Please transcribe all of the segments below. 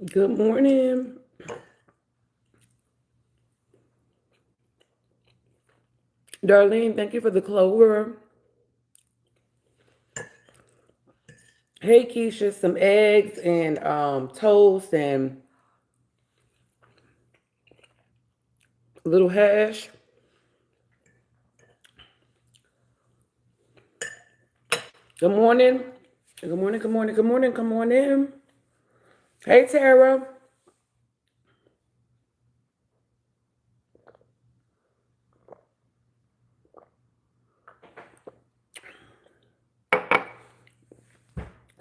Good morning. Darlene, thank you for the clover. Hey, Keisha, some eggs and toast and a little hash. Good morning. Good morning, good morning, good morning, good morning. Hey, Tara.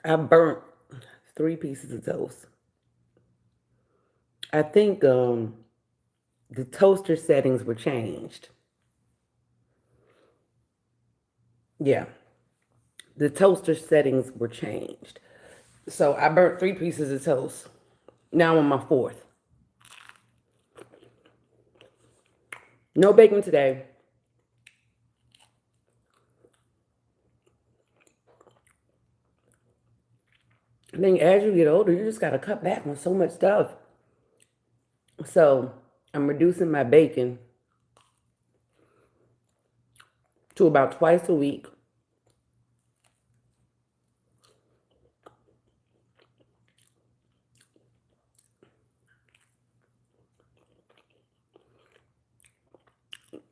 I burnt 3 pieces of toast. I think the toaster settings were changed. Yeah, the toaster settings were changed. So I burnt 3 pieces of toast. Now I'm on my fourth. No bacon today. I think as you get older, you just got to cut back on so much stuff. So I'm reducing my bacon to about twice a week.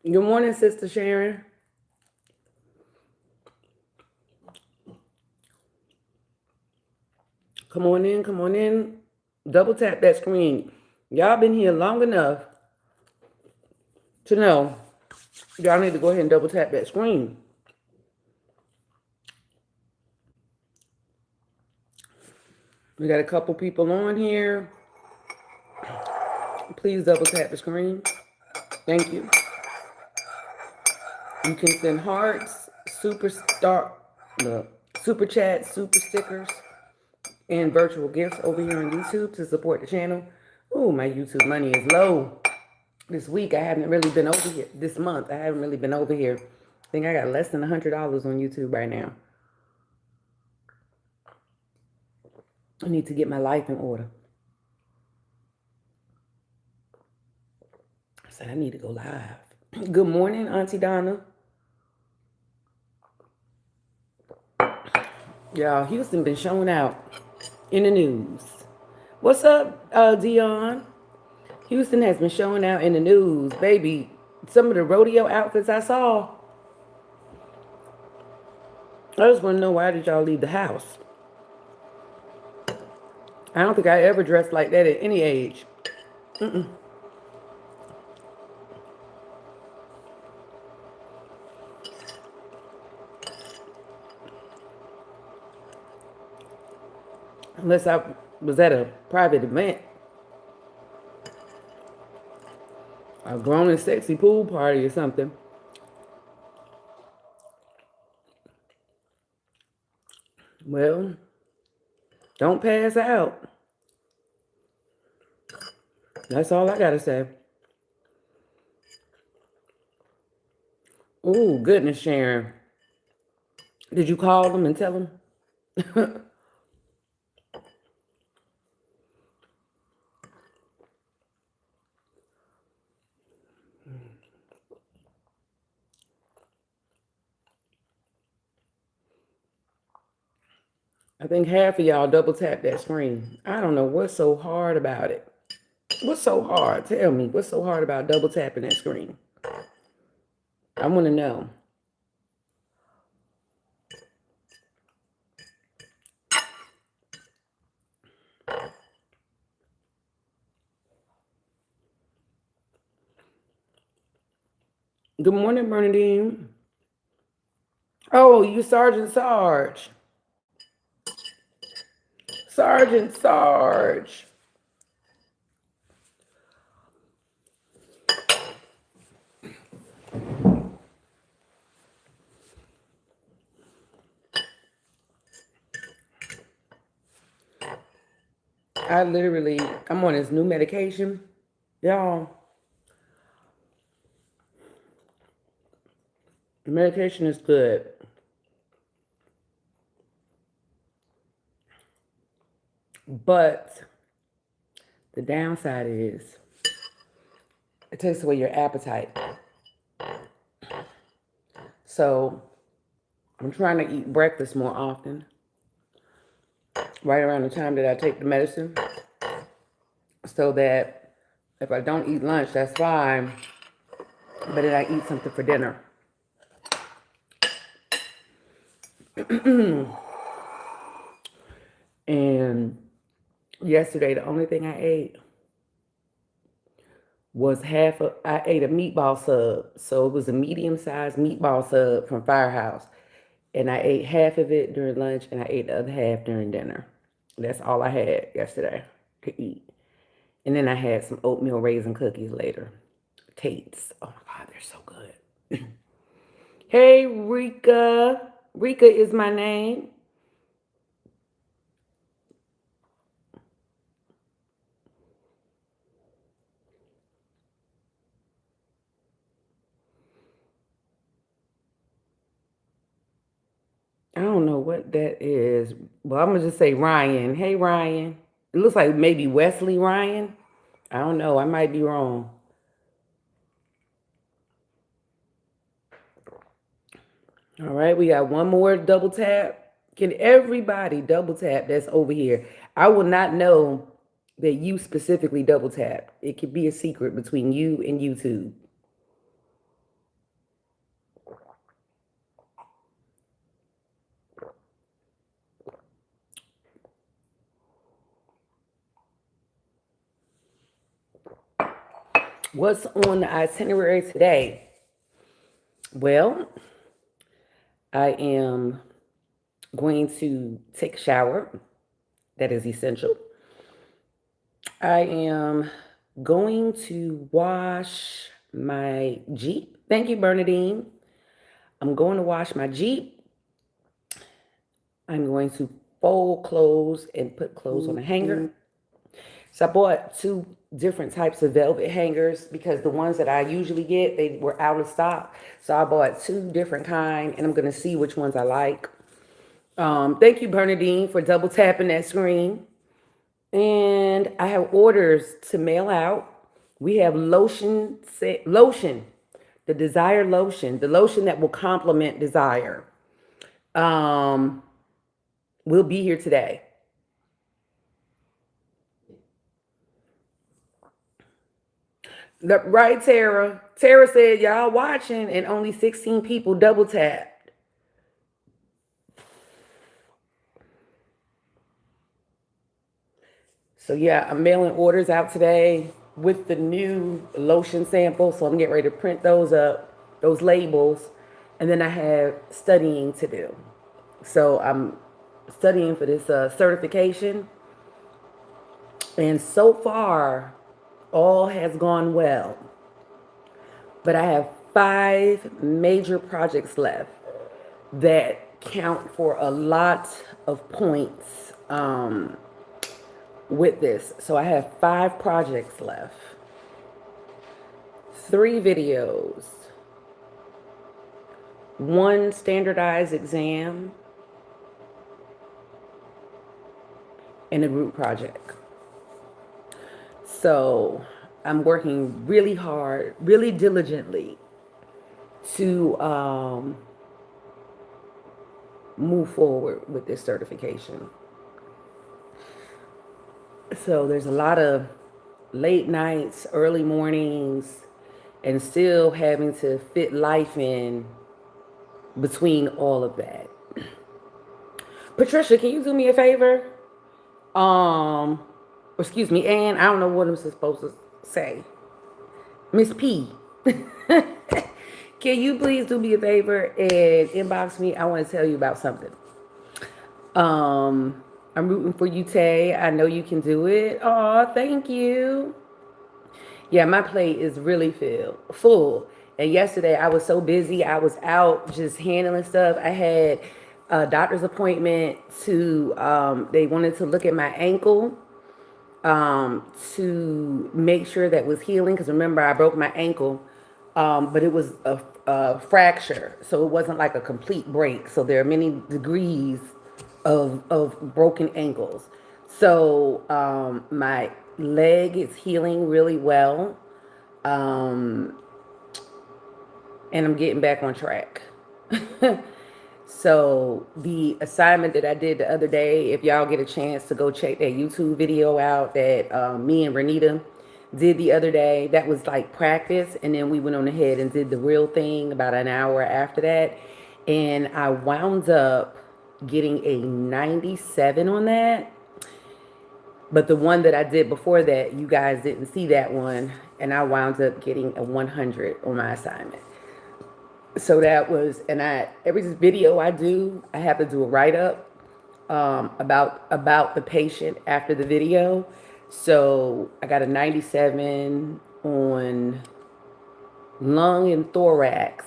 Good morning, Sister Sharon. Come on in, come on in. Double tap that screen. Y'all been here long enough to know y'all need to go ahead and double tap that screen. We got a couple people on here. Please double tap the screen. Thank you. You can send hearts, super chats, super stickers, and virtual gifts over here on YouTube to support the channel. Ooh, my YouTube money is low. This week I haven't really been over here. This month I haven't really been over here. I think I got less than $100 on YouTube right now. I need to get my life in order. I said I need to go live. Good morning, Auntie Donna. Y'all, Houston been showing out in the news. What's up, Dion? Houston has been showing out in the news, baby. Some of the rodeo outfits I saw. I just want to know, why did y'all leave the house? I don't think I ever dressed like that at any age. Unless I was at a private event, a grown and sexy pool party or something. Well, don't pass out. That's all I gotta say. Ooh, goodness, Sharon. Did you call them and tell them? I think half of y'all double tap that screen. I don't know what's so hard about it. What's so hard? Tell me, what's so hard about double tapping that screen? I want to know. Good morning, Bernadine. Oh, you Sergeant Sarge. Sergeant Sarge. I'm on this new medication. Y'all, the medication is good. But The downside is it takes away your appetite. So I'm trying to eat breakfast more often, right around the time that I take the medicine, so that if I don't eat lunch, that's fine, but then I eat something for dinner. And yesterday, the only thing I ate was I ate a meatball sub. So it was a medium-sized meatball sub from Firehouse. And I ate half of it during lunch and I ate the other half during dinner. That's all I had yesterday to eat. And then I had some oatmeal raisin cookies later. Tates. Oh my God, they're so good. Hey, Rika. Rika is my name. I don't know what that is. Well, I'm going to just say Ryan. Hey, Ryan. It looks like maybe Wesley Ryan. I don't know. I might be wrong. All right, we got one more double tap. Can everybody double tap that's over here? I will not know that you specifically double tap. It could be a secret between you and YouTube. What's on the itinerary today? Well, I am going to take a shower. That is essential. I am going to wash my Jeep. Thank you, Bernadine. I'm going to wash my Jeep. I'm going to fold clothes and put clothes on a hanger. So I bought two different types of velvet hangers because the ones that I usually get, they were out of stock. So I bought two different kind and I'm going to see which ones I like. Thank you, Bernadine, for double tapping that screen. And I have orders to mail out. We have lotion, the Desire lotion, the lotion that will complement Desire. Will be here today. Right, Tara. Tara said y'all watching and only 16 people double tapped. So yeah, I'm mailing orders out today with the new lotion samples. So I'm getting ready to print those up, those labels, and then I have studying to do. So I'm studying for this certification, and so far, all has gone well. But I have 5 major projects left that count for a lot of points with this. So I have 5 projects left, 3 videos, 1 standardized exam, and a group project. So I'm working really hard, really diligently to move forward with this certification. So there's a lot of late nights, early mornings, and still having to fit life in between all of that. Patricia, can you do me a favor? Excuse me, Ann, I don't know what I'm supposed to say. Miss P. Can you please do me a favor and inbox me? I want to tell you about something. I'm rooting for you, Tay. I know you can do it. Oh, thank you. Yeah, my plate is really full. And yesterday I was so busy. I was out just handling stuff. I had a doctor's appointment they wanted to look at my ankle to make sure that was healing. Because remember, I broke my ankle, but it was a fracture. So it wasn't like a complete break. So there are many degrees of broken ankles. So my leg is healing really well. Um, and I'm getting back on track. So the assignment that I did the other day, if y'all get a chance to go check that YouTube video out that me and Renita did the other day, that was like practice, and then we went on ahead and did the real thing about an hour after that, and I wound up getting a 97 on that. But the one that I did before that, you guys didn't see that one, and I wound up getting a 100 on my assignment. So that was, and every video I do, I have to do a write up about the patient after the video. So I got a 97 on lung and thorax,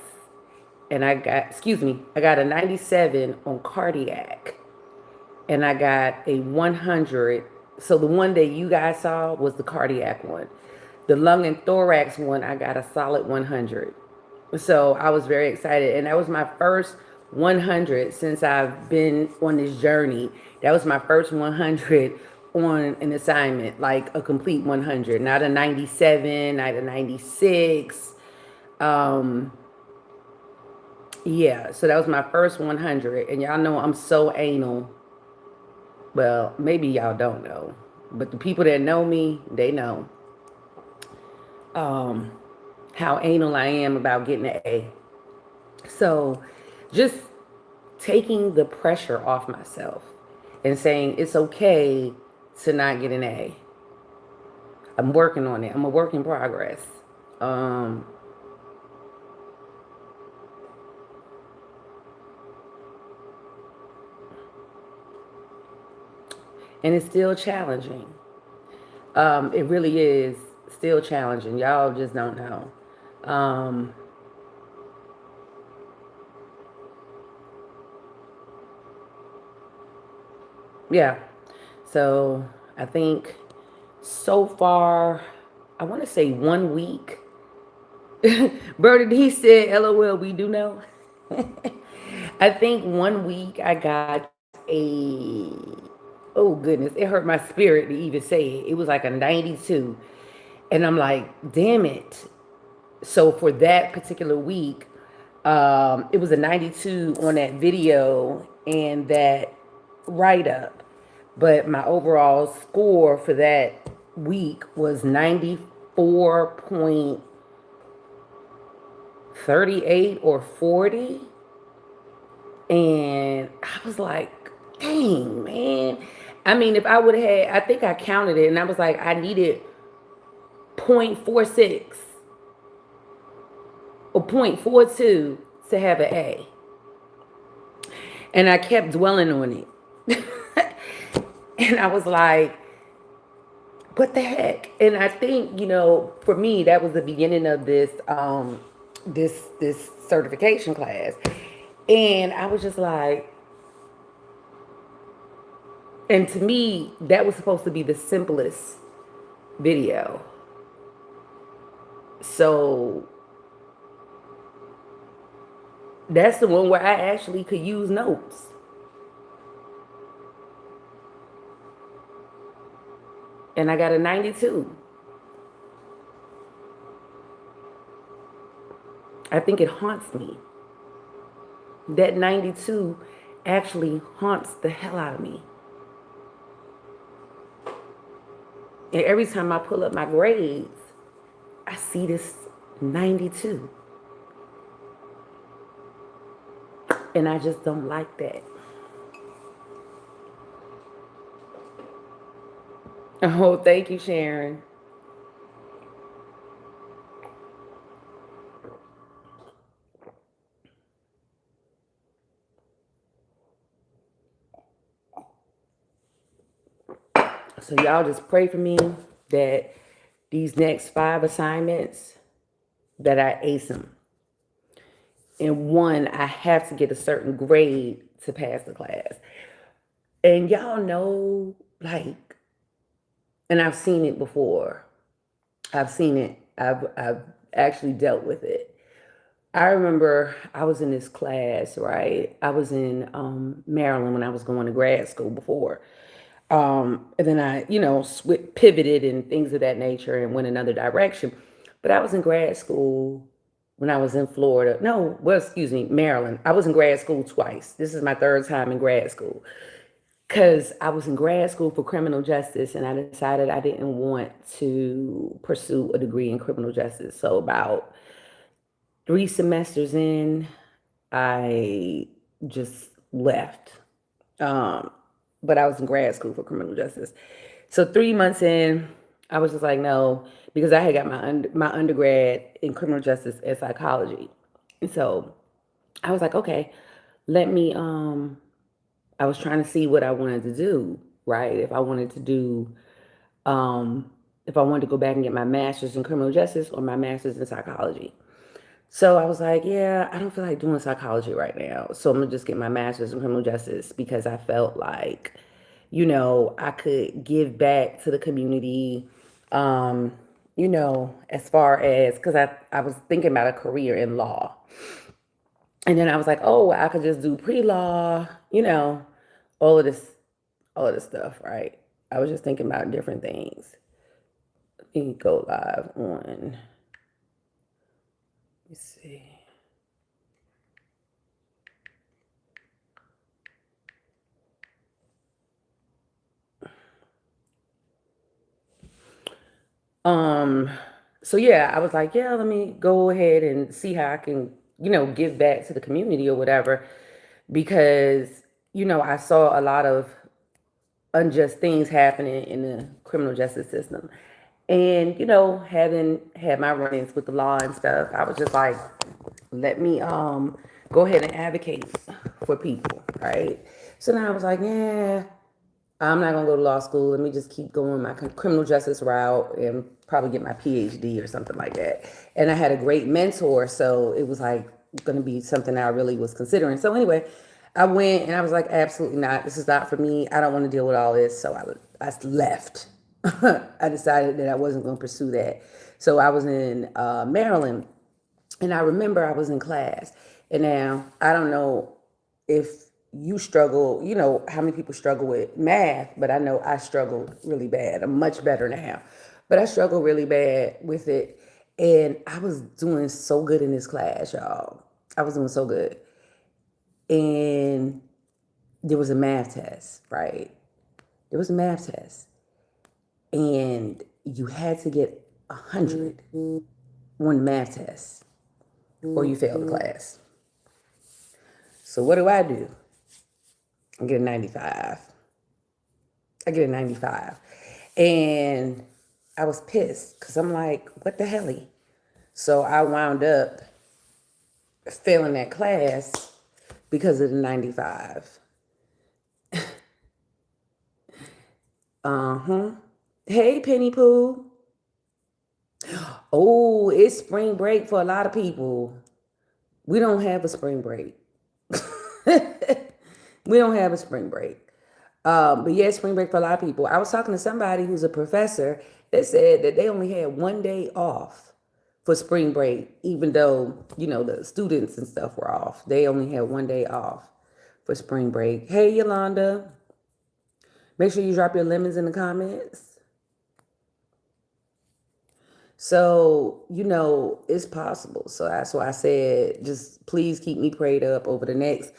and I got a 97 on cardiac, and I got a 100. So the one that you guys saw was the cardiac one. The lung and thorax one, I got a solid 100. So I was very excited. And that was my first 100 since I've been on this journey. That was my first 100 on an assignment, like a complete 100, not a 97, not a 96. Um, yeah, so that was my first 100. And y'all know I'm so anal. Well, maybe y'all don't know, but the people that know me, they know um, how anal I am about getting an A. So just taking the pressure off myself and saying it's okay to not get an A. I'm working on it. I'm a work in progress. Um, and it's still challenging. It really is still challenging. Y'all just don't know. Um, yeah. So I think so far, I want to say 1 week. Bertie he said, LOL, we do know. I think 1 week I got a, oh goodness, it hurt my spirit to even say it. It was like a 92. And I'm like, damn it. So for that particular week, it was a 92 on that video and that write up. But my overall score for that week was 94.38 or 40. And I was like, dang, man. I mean, if I would have had, I think I counted it and I was like, I needed 0.46 or 0.42 to have an A. And I kept dwelling on it. And I was like, what the heck? And I think, for me, that was the beginning of this certification class. And I was just like, and to me, that was supposed to be the simplest video. So that's the one where I actually could use notes. And I got a 92. I think it haunts me. That 92 actually haunts the hell out of me. And every time I pull up my grades, I see this 92. And I just don't like that. Oh, thank you, Sharon. So y'all just pray for me that these next 5 assignments that I ace them. And one, I have to get a certain grade to pass the class. And y'all know, like, and I've seen it before. I've seen it. I've actually dealt with it. I remember I was in this class, right? I was in Maryland when I was going to grad school before. And then I, pivoted and things of that nature and went another direction. But I was in grad school when I was in Florida. No, well, excuse me, Maryland. I was in grad school twice. This is my third time in grad school because I was in grad school for criminal justice and I decided I didn't want to pursue a degree in criminal justice. So about 3 semesters in, I just left. Um, but I was in grad school for criminal justice. So 3 months in, I was just like, no, because I had got my undergrad in criminal justice and psychology. And so I was like, okay, let me I was trying to see what I wanted to do, right? Um if I wanted to go back and get my master's in criminal justice or my master's in psychology. So I was like, yeah, I don't feel like doing psychology right now. So I'm gonna just get my master's in criminal justice because I felt like, I could give back to the community, as far as, because I was thinking about a career in law. And then I was like, oh, I could just do pre-law, all of this, all of this stuff, right? I was just thinking about different things. Let me go live on, let's see. Um, so yeah, I was like, yeah, let me go ahead and see how I can, give back to the community or whatever, because, I saw a lot of unjust things happening in the criminal justice system. And, having had my run-ins with the law and stuff, I was just like, let me go ahead and advocate for people, right? So now I was like, yeah, I'm not gonna go to law school. Let me just keep going my criminal justice route and probably get my PhD or something like that. And I had a great mentor, so it was like gonna be something I really was considering. So anyway, I went and I was like, absolutely not. This is not for me. I don't want to deal with all this. So I left. I decided that I wasn't going to pursue that. So I was in Maryland, and I remember I was in class. And now I don't know if you struggle, how many people struggle with math, but I know I struggled really bad. I'm much better now, but I struggled really bad with it. And I was doing so good in this class, y'all. I was doing so good. And there was a math test, right? There was a math test. And you had to get 100 on the math test or you failed the class. So what do? I get a 95. I get a 95. And I was pissed because I'm like, what the hell? So I wound up failing that class because of the 95. Uh-huh. Hey, Penny Pooh. Oh, it's spring break for a lot of people. We don't have a spring break. We don't have a spring break. But yeah, spring break for a lot of people. I was talking to somebody who's a professor that said that they only had one day off for spring break, even though, the students and stuff were off. They only had one day off for spring break. Hey, Yolanda, make sure you drop your lemons in the comments. So, it's possible. So that's why I said, just please keep me prayed up over the next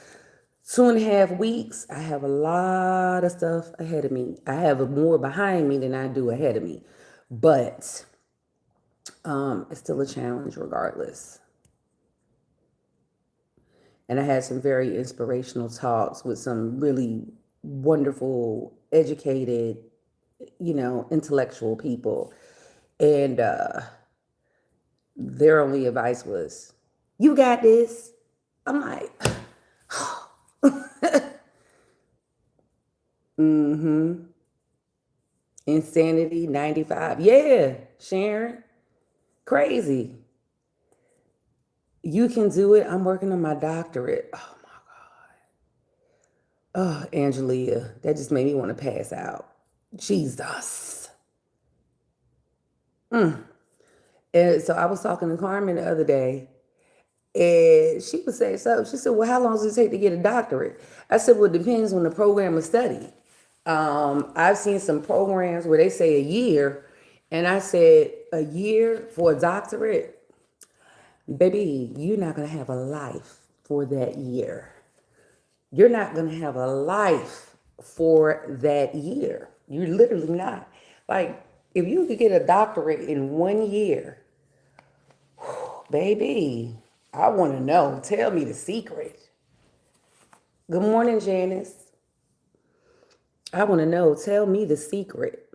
2.5 weeks. I have a lot of stuff ahead of me. I have more behind me than I do ahead of me. But it's still a challenge regardless. And I had some very inspirational talks with some really wonderful, educated, intellectual people. And their only advice was, you got this. I'm like, mm-hmm. Insanity 95. Yeah, Sharon. Crazy. You can do it. I'm working on my doctorate. Oh my God. Oh, Angelia. That just made me want to pass out. Jesus. And so I was talking to Carmen the other day, and she was saying so. She said, well, how long does it take to get a doctorate? I said, well, it depends on the program of study. I've seen some programs where they say a year, and I said a year for a doctorate, baby, you're not gonna have a life for that year. You're not gonna have a life for that year. You're literally not. Like, if you could get a doctorate in 1 year, baby, I want to know. Tell me the secret. Good morning, Janice. I want to know. Tell me the secret.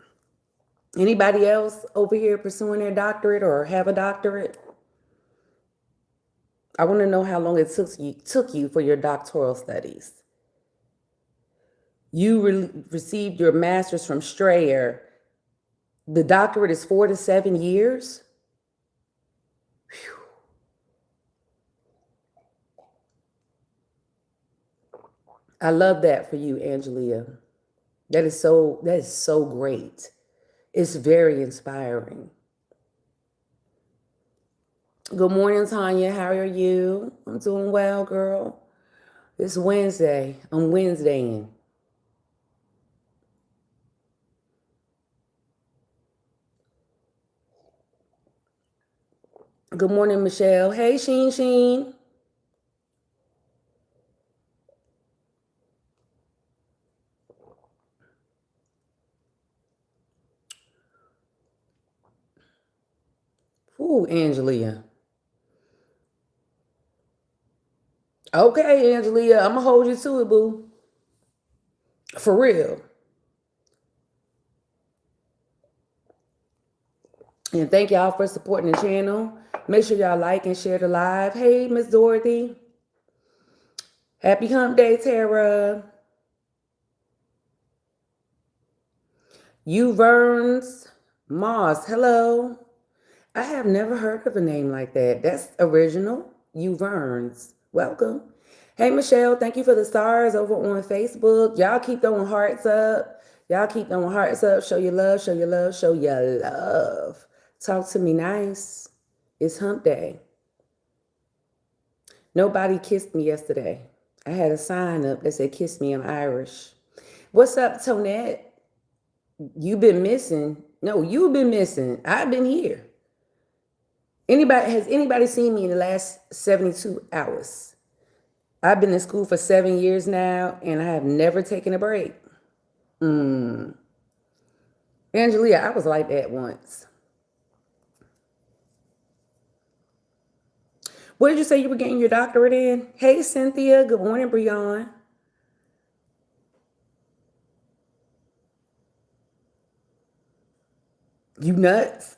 Anybody else over here pursuing their doctorate or have a doctorate? I want to know how long it took you for your doctoral studies. You received your master's from Strayer. The doctorate is 4 to 7 years. I love that for you, Angelia. That is so great. It's very inspiring. Good morning, Tanya. How are you? I'm doing well, girl. It's Wednesday. I'm Wednesdaying. Good morning, Michelle. Hey, Sheen Sheen. Ooh, Angelia. Okay, Angelia. I'm going to hold you to it, boo. For real. And thank y'all for supporting the channel. Make sure y'all like and share the live. Hey, Miss Dorothy. Happy hump day, Tara. You Verns Moss. Hello. I have never heard of a name like that. That's original. You Verns. Welcome. Hey, Michelle. Thank you for the stars over on Facebook. Y'all keep throwing hearts up. Y'all keep throwing hearts up. Show your love. Show your love. Show your love. Talk to me nice. It's hump day. Nobody kissed me yesterday. I had a sign up that said, "Kiss me, I'm Irish." What's up, Tonette? You've been missing. No, you've been missing. I've been here. Has anybody seen me in the last 72 hours? I've been in school for 7 years now, and I have never taken a break. Angelia, I was like that once. What did you say you were getting your doctorate in? Hey, Cynthia. Good morning, Breon. You nuts?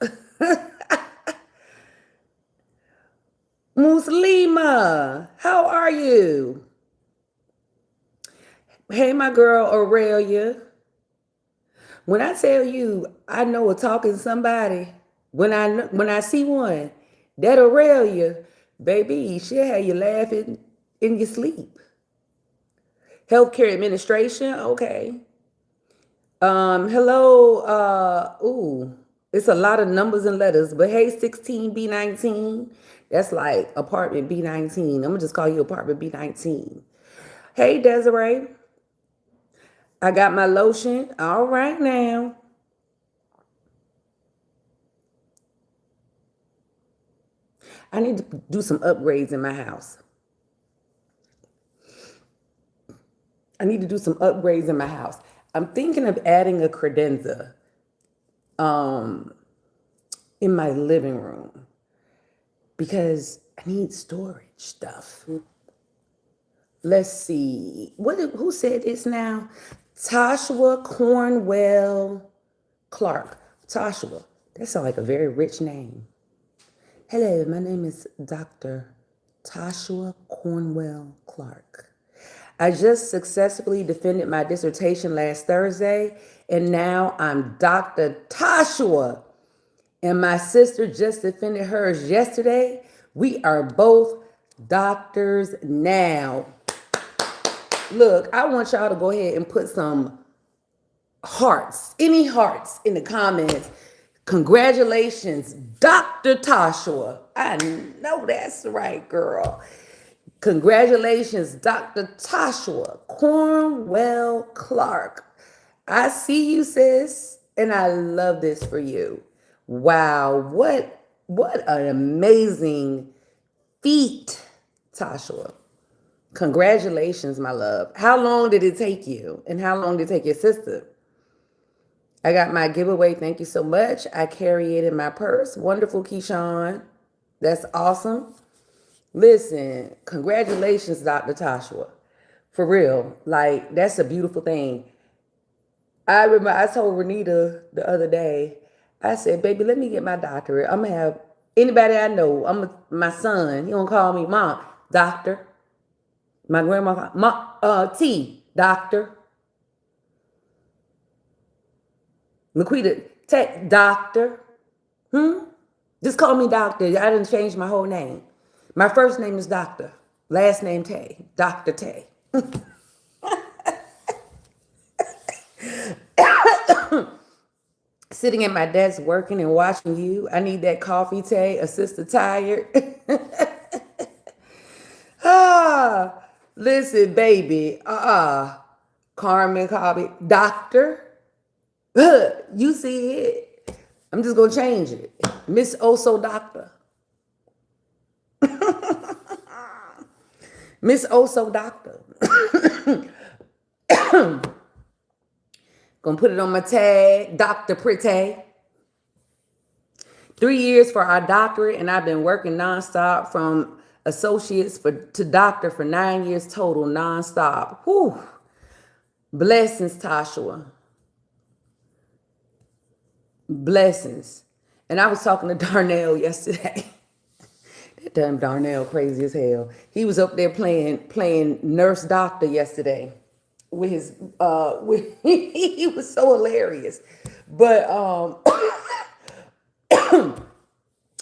Muslima, how are you? Hey, my girl Aurelia. When I tell you I know a talking somebody, when I see one, that Aurelia, baby, she'll have you laughing in your sleep. Healthcare administration, okay. Hello, it's a lot of numbers and letters, but hey, 16B19, that's like apartment B19. I'm gonna just call you apartment B19. Hey, Desiree, I got my lotion. All right now. I need to do some upgrades in my house. I need to do some upgrades in my house. I'm thinking of adding a credenza in my living room because I need storage stuff. Let's see. Who said this now? Toshua Cornwell Clark. Toshua. That sounds like a very rich name. Hello, my name is Dr. Toshua Cornwell Clark. I just successfully defended my dissertation last Thursday, and now I'm Dr. Toshua. And my sister just defended hers yesterday. We are both doctors now. Look, I want y'all to go ahead and put some hearts, any hearts in the comments. Congratulations, Dr. Toshua. I know that's right, girl. Congratulations, Dr. Toshua Cornwell Clark. I see you, sis, and I love this for you. Wow, what an amazing feat, Tasha. Congratulations, my love. How long did it take you? And how long did it take your sister? I got my giveaway. Thank you so much. I carry it in my purse. Wonderful, Keyshawn. That's awesome. Listen, congratulations, Dr. Tasha. For real. Like, that's a beautiful thing. I remember I told Renita the other day, I said, baby, let me get my doctorate. I'm going to have anybody I know. My son, he going to call me mom, doctor. My grandma, T, doctor. Laquita, doctor. Just call me doctor. I didn't change my whole name. My first name is Doctor. Last name Tay. Dr. Tay. Sitting at my desk working and watching you. I need that coffee, Tay. A sister tired. Listen, baby. Carmen Cobby. Doctor. You see it. I'm just going to change it. Miss Oso Doctor. Miss Oso Doctor. Gonna put it on my tag, Dr. Pretty. 3 years for our doctorate, and I've been working nonstop from associates to doctor for 9 years total, nonstop. Whew. Blessings, Tasha. Blessings. And I was talking to Darnell yesterday. That damn Darnell crazy as hell. He was up there playing nurse doctor yesterday with his he was so hilarious. But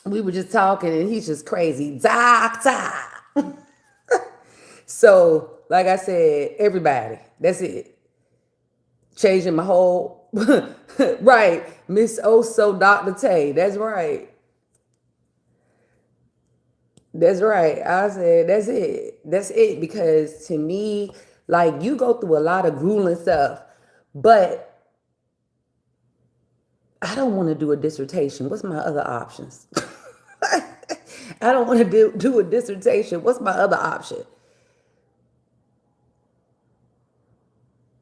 we were just talking and he's just crazy. Doctor. So, like I said, everybody, that's it. Changing my whole right. Miss Oso Dr. Tay. That's right. That's right. I said, that's it. That's it. Because to me, like, you go through a lot of grueling stuff, but I don't want to do a dissertation. What's my other options? I don't want to do a dissertation. What's my other option?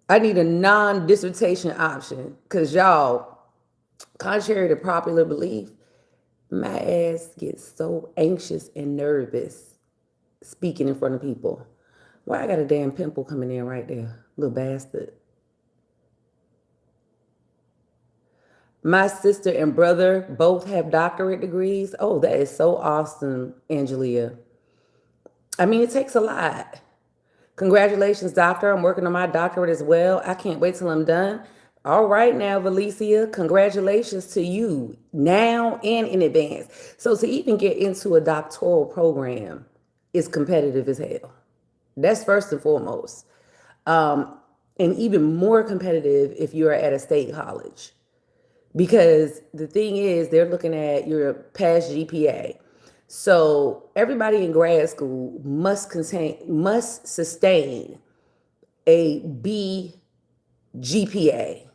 I need a non-dissertation option because y'all, contrary to popular belief, my ass gets so anxious and nervous speaking in front of people. Why I got a damn pimple coming in right there, little bastard. My sister and brother both have doctorate degrees. Oh, that is so awesome, Angelia. I mean, it takes a lot. Congratulations, doctor. I'm working on my doctorate as well. I can't wait till I'm done. All right now, Valicia, congratulations to you now and in advance. So to even get into a doctoral program is competitive as hell. That's first and foremost. And even more competitive if you're at a state college. Because the thing is, they're looking at your past GPA. So everybody in grad school must sustain a B GPA,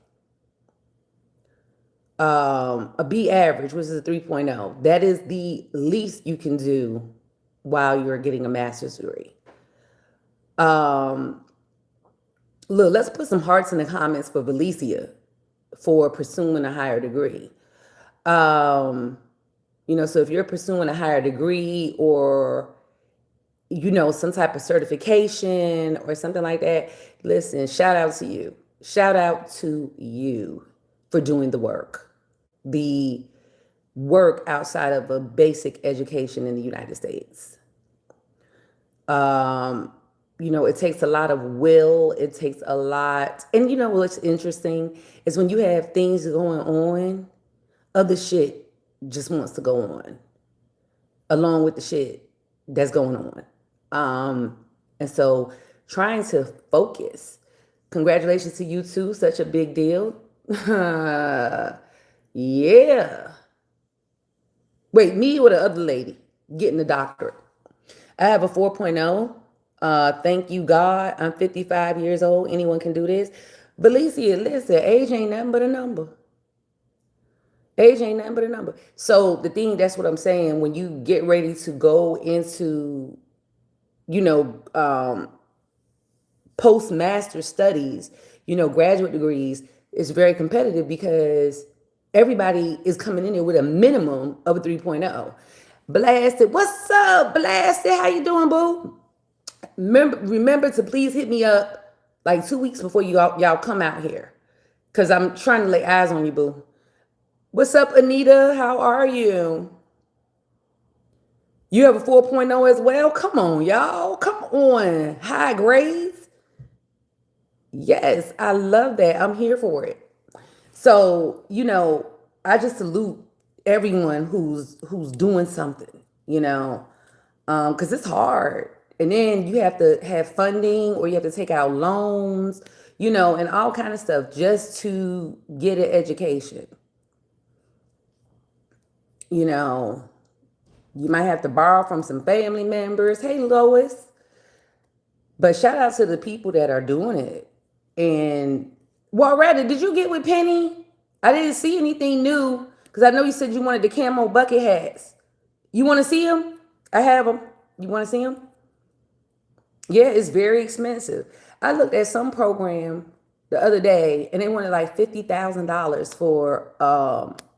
a B average, which is a 3.0. That is the least you can do while you're getting a master's degree. Look, let's put some hearts in the comments for Valicia for pursuing a higher degree. So if you're pursuing a higher degree or, some type of certification or something like that, listen, shout out to you. Shout out to you for doing the work outside of a basic education in the United States. It takes a lot of will. It takes a lot. And what's interesting is when you have things going on, other shit just wants to go on along with the shit that's going on. And so trying to focus. Congratulations to you too. Such a big deal. Yeah. Wait, me or the other lady getting the doctorate? I have a 4.0. Thank you, God. I'm 55 years old. Anyone can do this. Valicia, listen, age ain't nothing but a number. Age ain't nothing but a number. So the thing, that's what I'm saying. When you get ready to go into, you know, postmaster studies, graduate degrees, it's very competitive because everybody is coming in there with a minimum of a 3.0. Blasted, what's up, Blasted? How you doing, boo? Remember to please hit me up like 2 weeks before y'all come out here, cause I'm trying to lay eyes on you, boo. What's up, Anita? How are you? You have a 4.0 as well? Come on, y'all. Come on. High grades? Yes, I love that. I'm here for it. So, I just salute everyone who's doing something, because it's hard. And then you have to have funding, or you have to take out loans, and all kind of stuff just to get an education. You know, you might have to borrow from some family members. Hey, Lois. But shout out to the people that are doing it. And, well, rather, did you get with Penny? I didn't see anything new because I know you said you wanted the camo bucket hats. You want to see them? I have them. You want to see them? Yeah, it's very expensive. I looked at some program the other day and they wanted like $50,000 for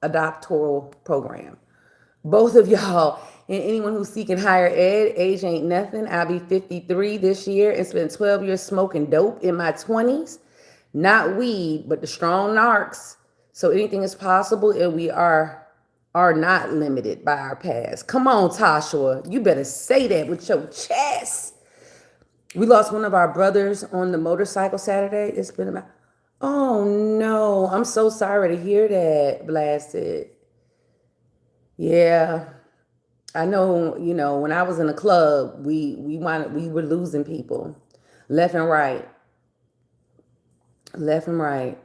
a doctoral program. Both of y'all and anyone who's seeking higher ed, age ain't nothing. I'll be 53 this year and spent 12 years smoking dope in my 20s. Not weed, but the strong narcs. So anything is possible, and we are not limited by our past. Come on, Tashua. You better say that with your chest. We lost one of our brothers on the motorcycle Saturday. It's been about, oh no. I'm so sorry to hear that, Blasted. Yeah. I know, when I was in the club, we were losing people left and right. Left and right.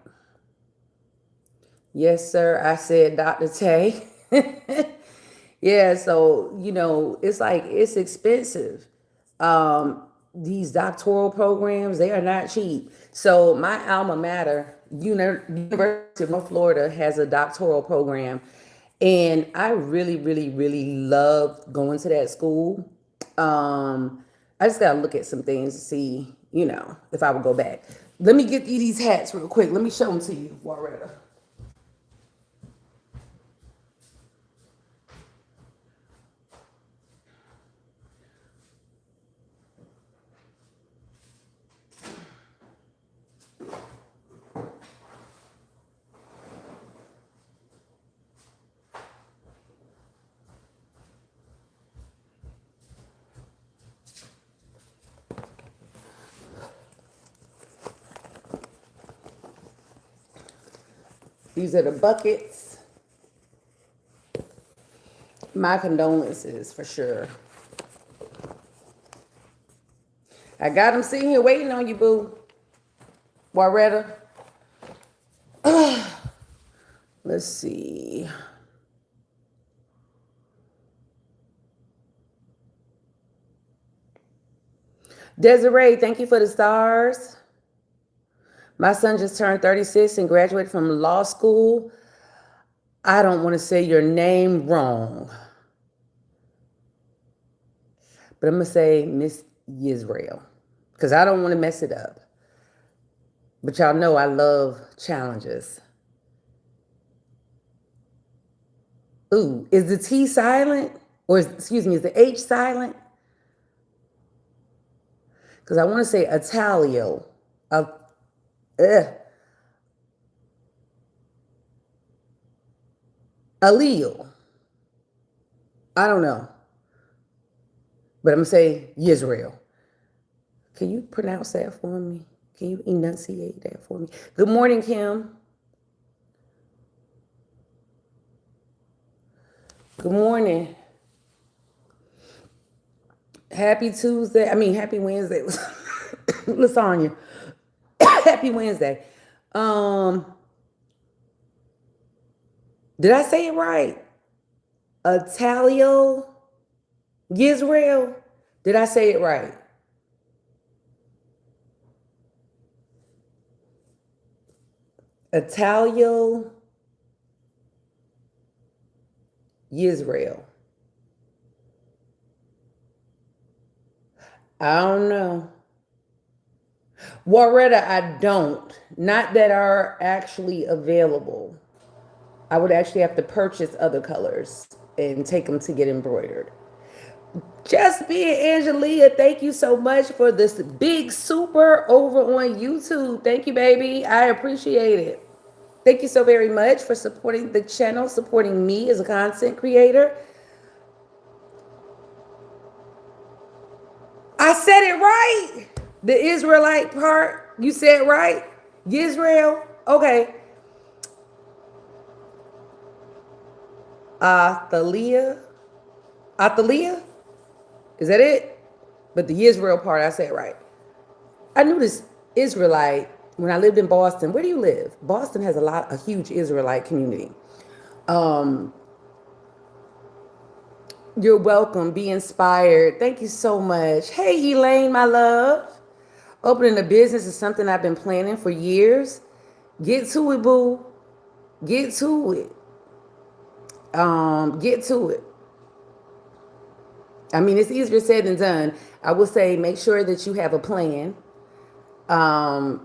Yes, sir. I said Dr. Tay. Yeah, so, it's like it's expensive. These doctoral programs, they are not cheap. So my alma mater, University of North Florida, has a doctoral program. And I really, really, really love going to that school. I just gotta look at some things to see, if I would go back. Let me get you these hats real quick. Let me show them to you, Warretta. These are the buckets. My condolences for sure. I got them sitting here waiting on you, boo. Warretta. Let's see. Desiree, thank you for the stars. My son just turned 36 and graduated from law school. I don't want to say your name wrong, but I'm going to say Miss Yisrael because I don't want to mess it up. But y'all know I love challenges. Ooh, is the T silent? Or excuse me, is the H silent? Because I want to say Italio. Allele. I don't know. But I'm going to say Yisrael. Can you pronounce that for me? Can you enunciate that for me? Good morning, Kim. Good morning. Happy Tuesday. Happy Wednesday. Lasagna. Happy Wednesday. Did I say it right? Italio Yisrael. Did I say it right? Italio Israel. I don't know. Warretta, I don't. Not that are actually available. I would actually have to purchase other colors and take them to get embroidered. Just being Angelia, thank you so much for this big super over on YouTube. Thank you, baby. I appreciate it. Thank you so very much for supporting the channel, supporting me as a content creator. I said it right. The Israelite part, you said right. Israel. Okay. Athalia. Athalia? Is that it? But the Israel part, I said right. I knew this Israelite when I lived in Boston. Where do you live? Boston has a huge Israelite community. Um, you're welcome. Be inspired. Thank you so much. Hey, Elaine, my love. Opening a business is something I've been planning for years. Get to it, boo. Get to it. Get to it. I mean, it's easier said than done. I will say make sure that you have a plan.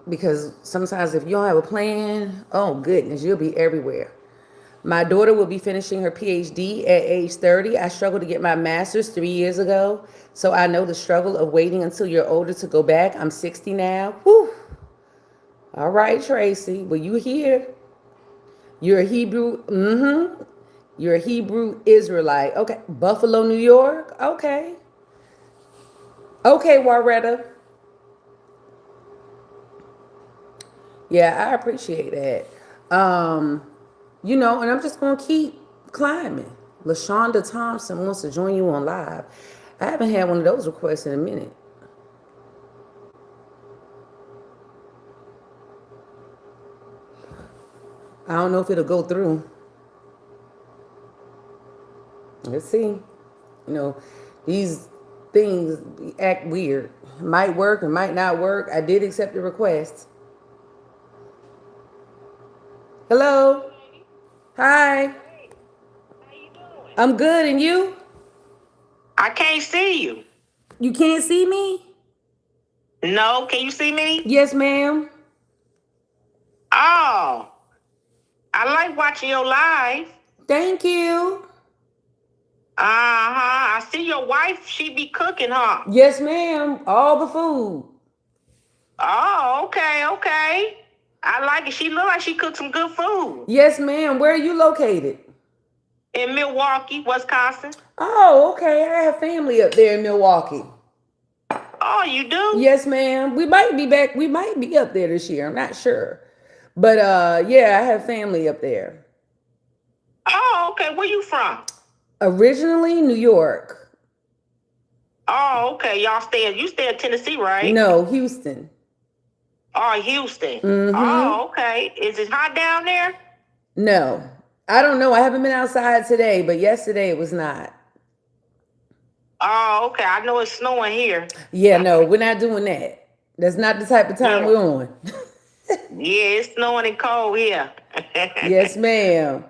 Because sometimes if you don't have a plan, oh goodness, you'll be everywhere. My daughter will be finishing her PhD at age 30. I struggled to get my master's 3 years ago. So I know the struggle of waiting until you're older to go back. I'm 60 now. Whew. All right, Tracy. Well, you here. You're a Hebrew. You're a Hebrew Israelite. Okay. Buffalo, New York. Okay. Okay, Warretta. Yeah, I appreciate that. And I'm just gonna keep climbing. LaShonda Thompson wants to join you on live. I haven't had one of those requests in a minute. I don't know if it'll go through. Let's see. These things act weird. Might work or might not work. I did accept the request. Hello. Hi. I'm good, and you? I can't see you. You can't see me? No, can you see me? Yes, ma'am. Oh, I like watching your live. Thank you. I see your wife. She be cooking, huh? Yes, ma'am. All the food. Oh, okay. I like it. She look like she cooked some good food. Yes, ma'am. Where are you located? In Milwaukee, Wisconsin. Oh, okay. I have family up there in Milwaukee. Oh, you do? Yes, ma'am. We might be back. We might be up there this year. I'm not sure. But yeah, I have family up there. Oh, okay. Where you from? Originally, New York. Oh, okay. You stay in Tennessee, right? No, Houston. Oh, Houston. Mm-hmm. Oh, okay. Is it hot down there? No. I don't know. I haven't been outside today, but yesterday it was not. Oh, okay. I know it's snowing here. Yeah, no, we're not doing that. That's not the type of time Yeah. we're on. Yeah, it's snowing and cold here. Yes, ma'am.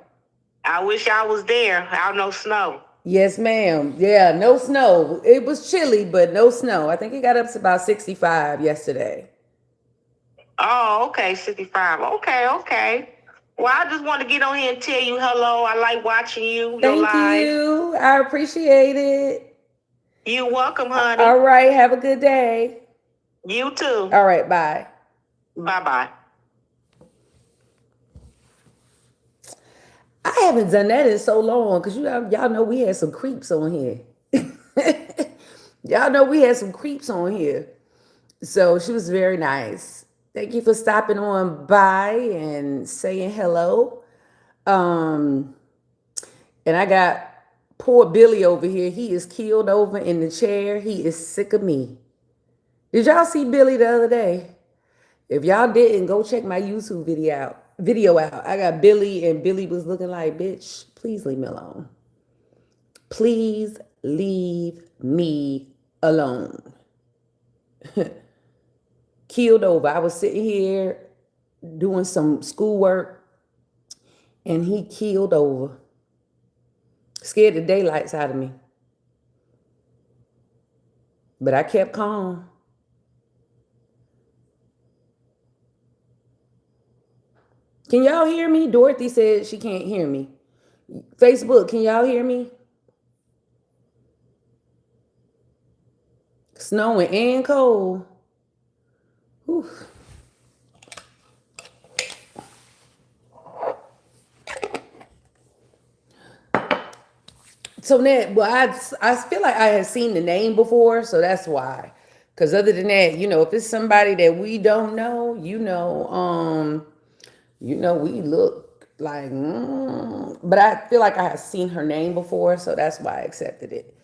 I wish I was there. Out no snow. Yes, ma'am. Yeah, no snow. It was chilly, but no snow. I think it got up to about 65 yesterday. Oh, okay, 65. Okay. Well, I just want to get on here and tell you hello. I like watching you, your Thank live. you. I appreciate it. You're welcome, honey. All right. Have a good day. You too. All right. Bye. Bye-bye. I haven't done that in so long because y'all know we had some creeps on here. Y'all know we had some creeps on here. So she was very nice. Thank you for stopping on by and saying hello. And I got poor Billy over here. He is keeled over in the chair. He is sick of me. Did y'all see Billy the other day? If y'all didn't, go check my YouTube video out. I got Billy, and Billy was looking like, bitch, please leave me alone. Please leave me alone. Keeled over. I was sitting here doing some schoolwork, and he keeled over, scared the daylights out of me. But I kept calm. Can y'all hear me? Dorothy said she can't hear me. Facebook, can y'all hear me? Snowing and cold. Whew. So that, well, I feel like I had seen the name before, so that's why. Because other than that, if it's somebody that we don't know, we look like, but I feel like I had seen her name before, so that's why I accepted it.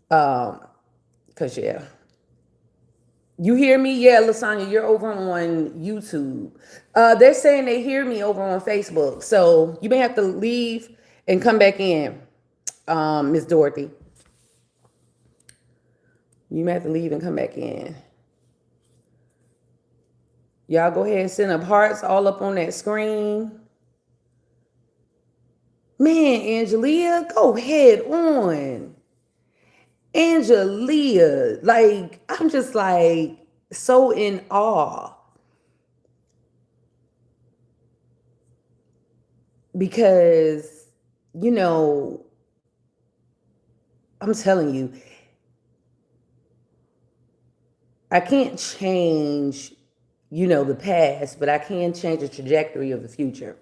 Cause yeah, you hear me? Yeah, Lasagna, you're over on YouTube. They're saying they hear me over on Facebook, so you may have to leave and come back in, Miss Dorothy. You may have to leave and come back in. Y'all go ahead and send up hearts all up on that screen. Man, Angelia, go ahead on. Angelia, like, I'm just like so in awe. Because, you know, I'm telling you, I can't change, the past, but I can change the trajectory of the future.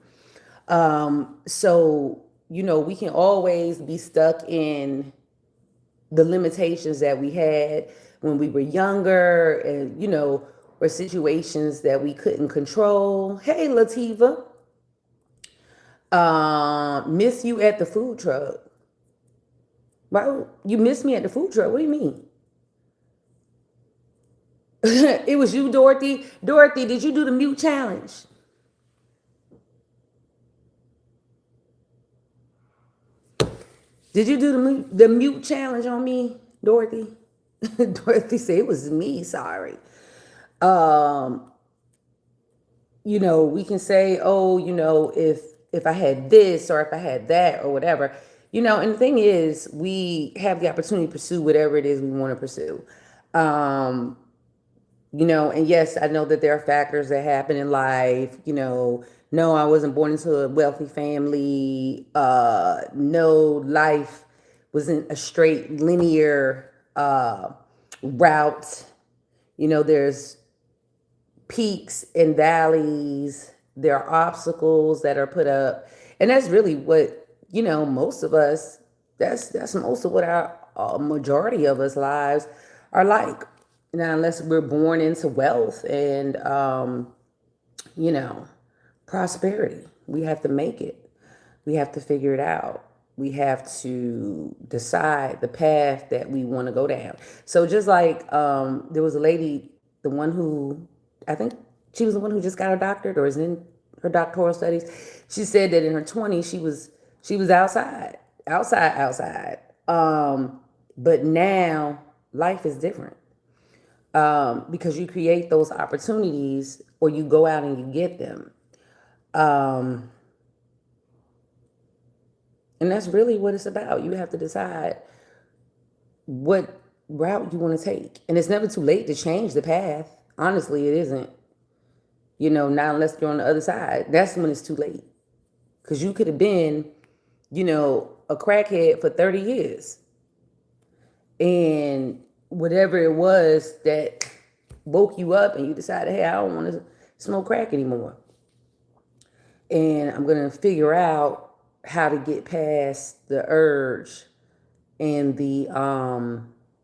So, we can always be stuck in the limitations that we had when we were younger and, or situations that we couldn't control. Hey, Lativa, miss you at the food truck. Why you miss me at the food truck? What do you mean? It was you, Dorothy. Dorothy, did you do the mute challenge? Did you do the mute challenge on me, Dorothy? Dorothy said it was me. Sorry. Um, we can say, oh, if I had this or if I had that or whatever, and the thing is, we have the opportunity to pursue whatever it is we want to pursue. Um, and yes, I know that there are factors that happen in life. No, I wasn't born into a wealthy family. No, life wasn't a straight linear route. There's peaks and valleys. There are obstacles that are put up, and that's really what most of us. That's most of what our majority of us lives are like. Now, unless we're born into wealth and you know prosperity, we have to make it. We have to figure it out. We have to decide the path that we want to go down. So just like there was a lady, the one who, I think she was the one who just got her doctorate or is in her doctoral studies. She said that in her 20s she was outside. But now life is different, because you create those opportunities or you go out and you get them. Um, and that's really what it's about. You have to decide what route you want to take. And it's never too late to change the path. Honestly, it isn't. Not unless you're on the other side. That's when it's too late. Because you could have been, a crackhead for 30 years. And whatever it was that woke you up and you decided, hey, I don't want to smoke crack anymore. And I'm going to figure out how to get past the urge and the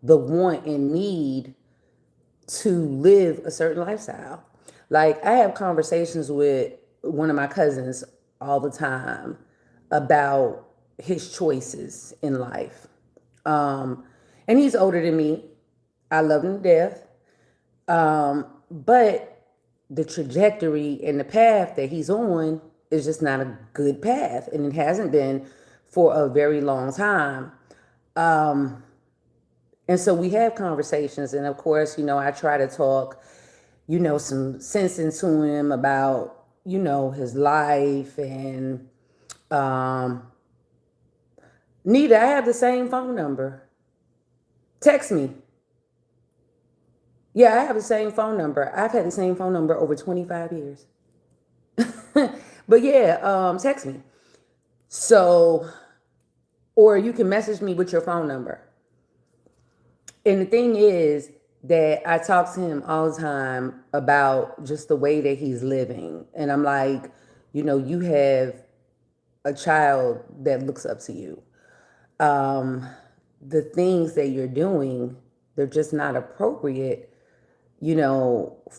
want and need to live a certain lifestyle. Like, I have conversations with one of my cousins all the time about his choices in life. And he's older than me. I love him to death. But the trajectory and the path that he's on is just not a good path. And it hasn't been for a very long time. And so we have conversations. And of course, I try to talk, some sense into him about, his life. And Nita, I have the same phone number. Text me. Yeah, I have the same phone number. I've had the same phone number over 25 years. But yeah, text me. So, or you can message me with your phone number. And the thing is that I talk to him all the time about just the way that he's living. And I'm like, you have a child that looks up to you. The things that you're doing, they're just not appropriate,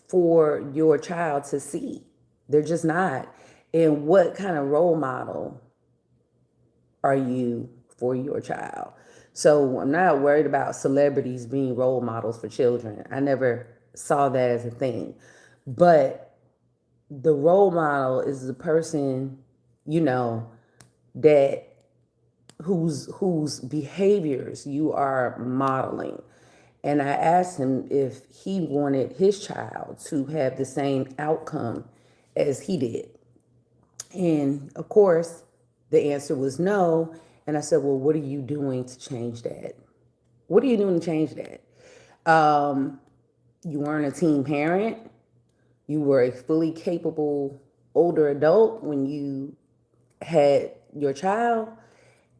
for your child to see. They're just not. And what kind of role model are you for your child? So I'm not worried about celebrities being role models for children. I never saw that as a thing. But the role model is the person, that whose behaviors you are modeling. And I asked him if he wanted his child to have the same outcome as he did. And of course, the answer was no. And I said, well, what are you doing to change that? What are you doing to change that? You weren't a teen parent. You were a fully capable older adult when you had your child.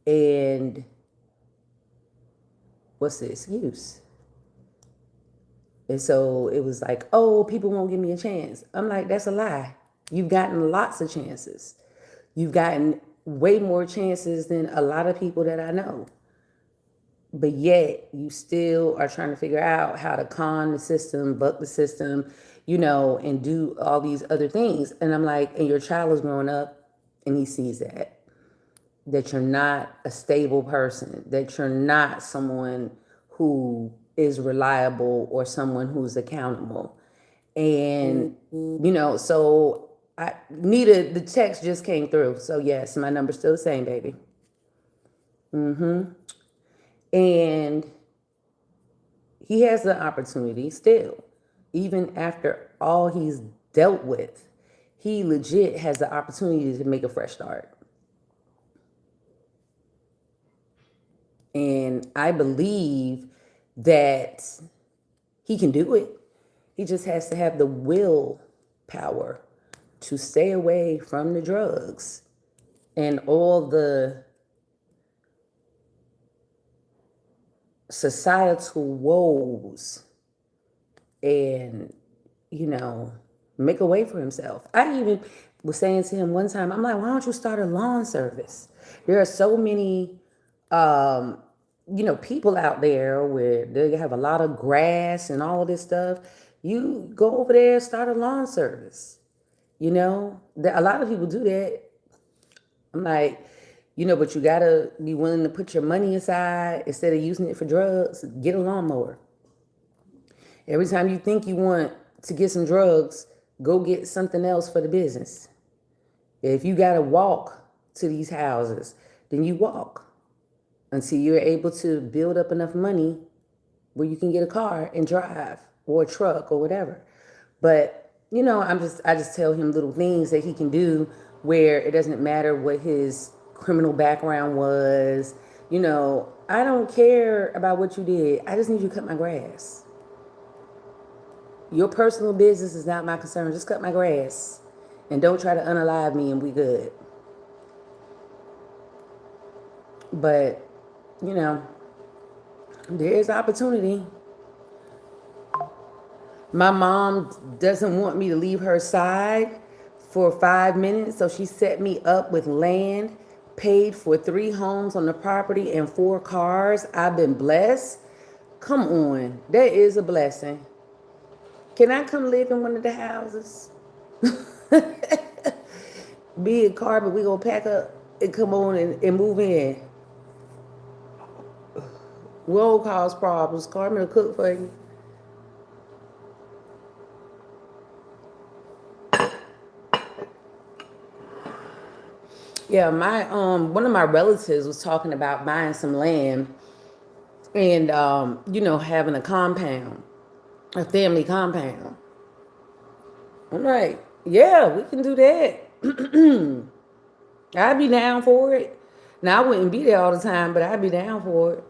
And what's the excuse? And so it was like, oh, people won't give me a chance. I'm like, that's a lie. You've gotten lots of chances. You've gotten way more chances than a lot of people that I know. But yet you still are trying to figure out how to con the system, buck the system, and do all these other things. And I'm like, and your child is growing up and he sees that you're not a stable person, that you're not someone who is reliable or someone who's accountable. And, so Nita, the text just came through. So yes, my number's still the same, baby. And he has the opportunity still, even after all he's dealt with, he legit has the opportunity to make a fresh start. And I believe that he can do it. He just has to have the will power to stay away from the drugs and all the societal woes and, make a way for himself. I even was saying to him one time, I'm like, why don't you start a lawn service? There are so many people out there where they have a lot of grass and all of this stuff. You go over there, start a lawn service. A lot of people do that. I'm like, but you gotta be willing to put your money aside instead of using it for drugs. Get a lawnmower. Every time you think you want to get some drugs, go get something else for the business. If you gotta walk to these houses, then you walk until you're able to build up enough money where you can get a car and drive or a truck or whatever. But, I just tell him little things that he can do where it doesn't matter what his criminal background was. I don't care about what you did. I just need you to cut my grass. Your personal business is not my concern. Just cut my grass. And don't try to unalive me and we good. But, there is opportunity. My mom doesn't want me to leave her side for 5 minutes, so she set me up with land, paid for 3 homes on the property and 4 cars. I've been blessed. Come on, that is a blessing. Can I come live in one of the houses? Be a car, but we gonna pack up and come on and move in. We won't cause problems. Carmen will cook for you. Yeah, my one of my relatives was talking about buying some land and having a compound, a family compound. I'm like, yeah, we can do that. I'd be down for it. Now I wouldn't be there all the time, but I'd be down for it.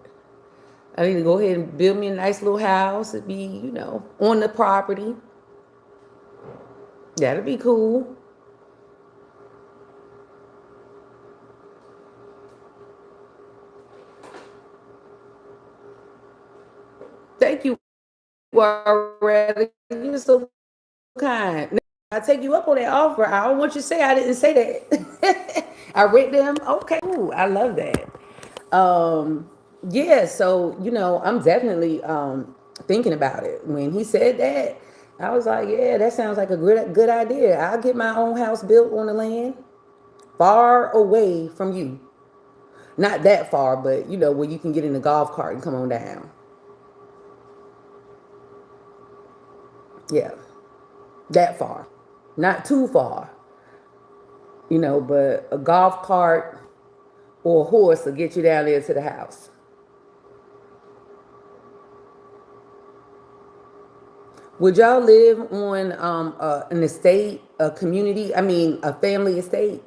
I need to go ahead and build me a nice little house. It'd be, on the property. That'd be cool. Thank you, already. You're so kind. I take you up on that offer. I don't want you to say I didn't say that. I read them. Okay. Ooh, I love that. Um, yeah, so I'm definitely thinking about it. When he said that, I was like, yeah, that sounds like a good idea. I'll get my own house built on the land, far away from you. Not that far, but where you can get in the golf cart and come on down. Yeah, that far. Not too far, but a golf cart or a horse will get you down there to the house. Would y'all live on an estate, a community? I mean, a family estate?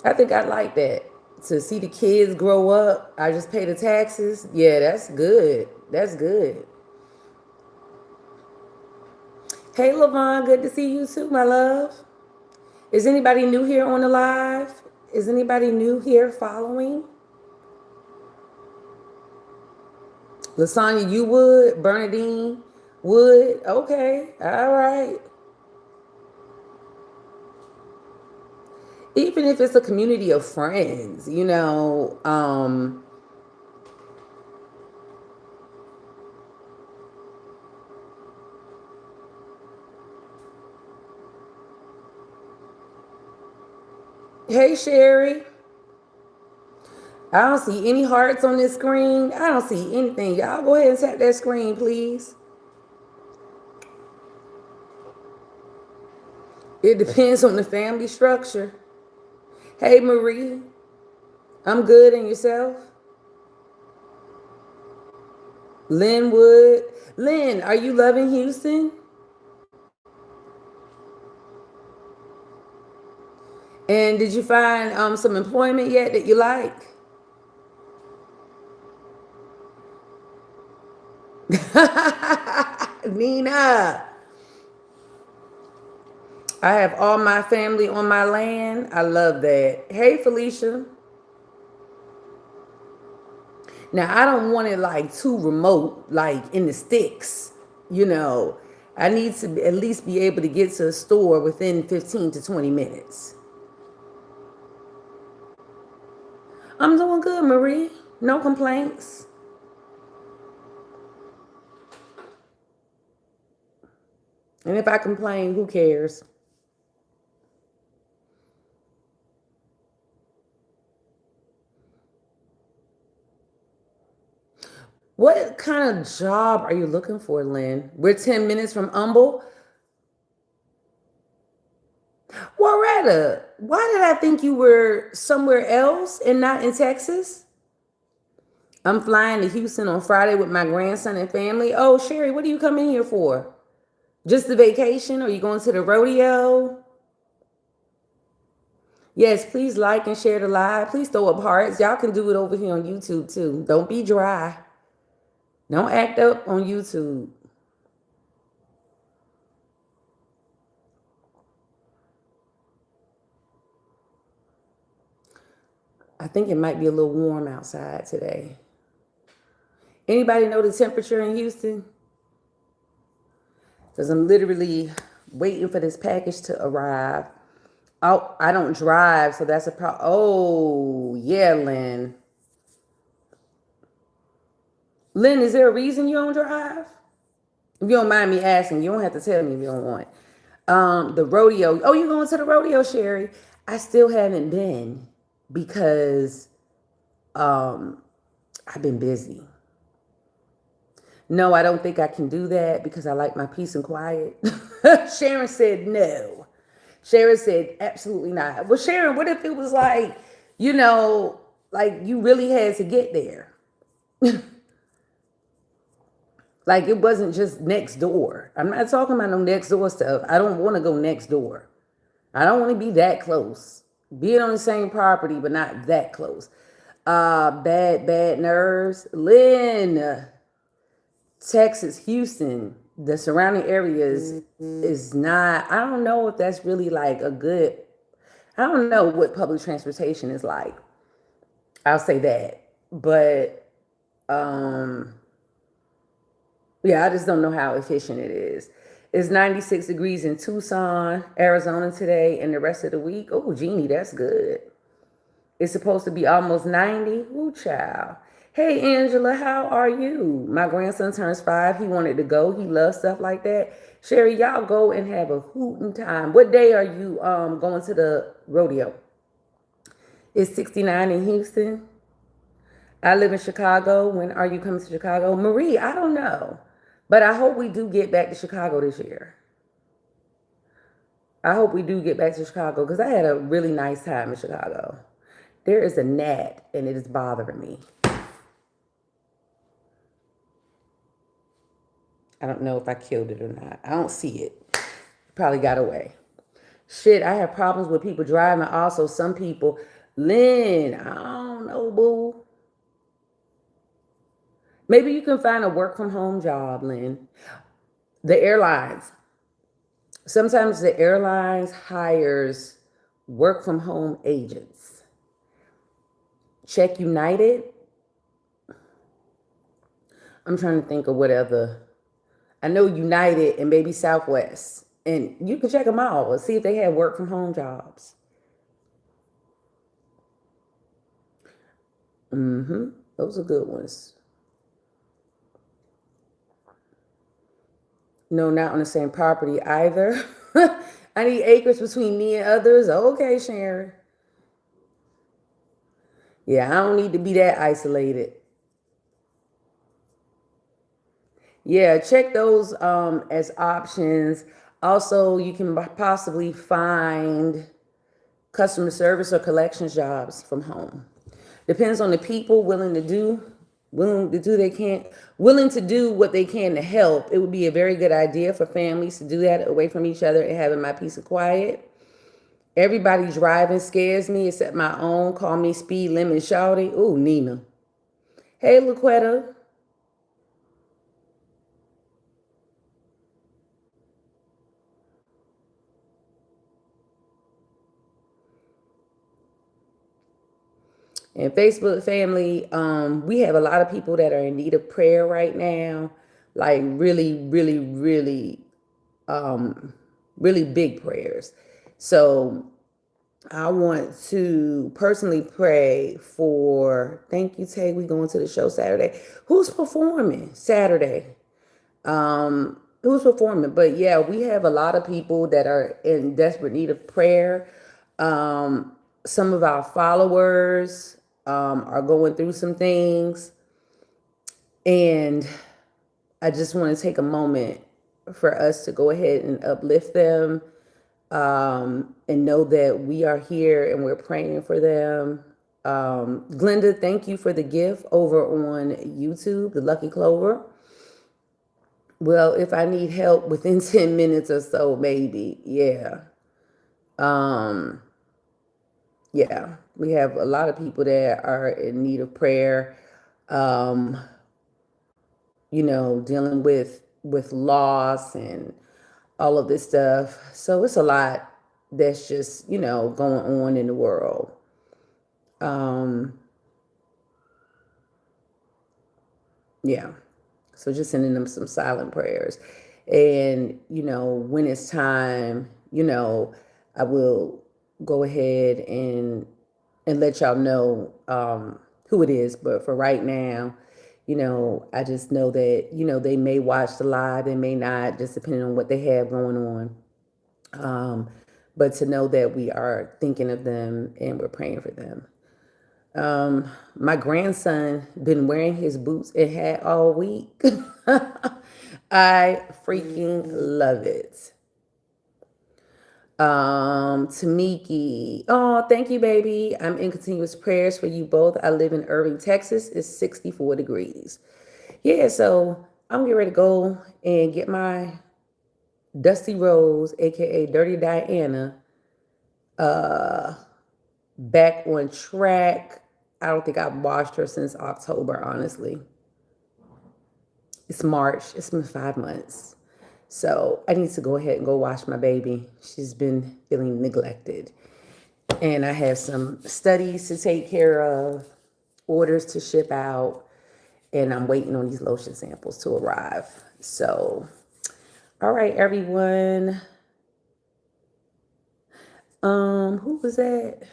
I think I'd like that. To see the kids grow up, I just pay the taxes. Yeah, that's good. That's good. Hey, Lavon, good to see you too, my love. Is anybody new here on the live? Is anybody new here following? Lasagna, you would? Bernadine would? Okay, all right. Even if it's a community of friends, Hey, Sherry. I don't see any hearts on this screen. I don't see anything. Y'all go ahead and tap that screen, please. It depends on the family structure. Hey, Marie. I'm good, and yourself? Lynn Wood. Lynn, are you loving Houston? And did you find some employment yet that you like? Nina, I have all my family on my land. I love that. Hey, Felicia. Now, I don't want it like too remote, like in the sticks. You know, I need to at least be able to get to a store within 15 to 20 minutes. I'm doing good, Marie. No complaints. And if I complain, who cares? What kind of job are you looking for, Lynn? We're 10 minutes from Humble. Loretta, why did I think you were somewhere else and not in Texas? I'm flying to Houston on Friday with my grandson and family. Oh, Sherry, what are you coming here for? Just the vacation? Or are you going to the rodeo? Yes, please like and share the live. Please throw up hearts. Y'all can do it over here on YouTube too. Don't be dry. Don't act up on YouTube. I think it might be a little warm outside today. Anybody know the temperature in Houston? Because I'm literally waiting for this package to arrive. Oh, I don't drive, so that's a problem. Oh, yeah, Lynn. Lynn, is there a reason you don't drive? If you don't mind me asking, you don't have to tell me if you don't want. The rodeo. Oh, you going to the rodeo, Sherry? I still haven't been because I've been busy. No, I don't think I can do that because I like my peace and quiet. Sharon said no. Sharon said absolutely not. Well, Sharon, what if it was like you really had to get there? Like it wasn't just next door. I'm not talking about no next door stuff. I don't want to go next door. I don't want to be that close. Being on the same property, but not that close. Bad nerves. Lynn, Texas, Houston, the surrounding areas is not, I don't know if that's really like a good, I don't know what public transportation is like. I'll say that. But yeah, I just don't know how efficient it is. It's 96 degrees in Tucson, Arizona today, and the rest of the week. Oh, Jeannie, that's good. It's supposed to be almost 90. Ooh, child. Hey, Angela, how are you? My grandson turns 5. He wanted to go. He loves stuff like that. Sherry, y'all go and have a hooting time. What day are you going to the rodeo? It's 69 in Houston. I live in Chicago. When are you coming to Chicago? Marie, I don't know. But I hope we do get back to Chicago this year. I hope we do get back to Chicago because I had a really nice time in Chicago. There is a gnat and it is bothering me. I don't know if I killed it or not. I don't see it. Probably got away. Shit, I have problems with people driving. Also, some people, Lynn, I don't know, boo. Maybe you can find a work from home job, Lynn. The airlines. Sometimes the airlines hires work from home agents. Check United. I'm trying to think of what other. I know United and maybe Southwest. And you can check them out and see if they have work from home jobs. Those are good ones. No, not on the same property either. I need acres between me and others. Okay, Sharon. Yeah, I don't need to be that isolated. Yeah, check those as options. Also, you can possibly find customer service or collections jobs from home. Depends on the people willing to do what they can to help. It would be a very good idea for families to do that away from each other and having my peace and quiet. Everybody driving scares me except my own. Call me speed limit shouty. Ooh, Nina. Hey, Laquetta. And Facebook family, we have a lot of people that are in need of prayer right now. Like really, really, really, really big prayers. So I want to personally pray for, thank you, Tay. We going to the show Saturday. Who's performing Saturday? Who's performing? But yeah, we have a lot of people that are in desperate need of prayer. Some of our followers are going through some things. And I just want to take a moment for us to go ahead and uplift them and know that we are here and we're praying for them. Glenda, thank you for the gift over on YouTube, the Lucky Clover. Well, if I need help within 10 minutes or so, maybe. Yeah. Yeah. We have a lot of people that are in need of prayer. Dealing with loss and all of this stuff. So it's a lot that's just, going on in the world. Yeah. So just sending them some silent prayers. And, when it's time, I will go ahead and let y'all know who it is. But for right now, I just know that, they may watch the live, they may not, just depending on what they have going on. But to know that we are thinking of them and we're praying for them. My grandson been wearing his boots and hat all week. I freaking love it. Tamiki. Oh, thank you, baby. I'm in continuous prayers for you both. I live in Irving, Texas. It's 64 degrees. Yeah, so I'm getting ready to go and get my Dusty Rose, aka Dirty Diana, back on track. I don't think I've washed her since October, honestly. It's March. It's been 5 months. So I need to go ahead and go wash my baby. She's been feeling neglected. And I have some studies to take care of, orders to ship out, and I'm waiting on these lotion samples to arrive. So, all right, everyone. Who was that?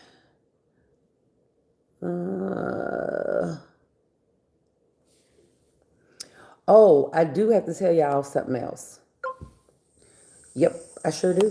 Oh, I do have to tell y'all something else. Yep, I sure do.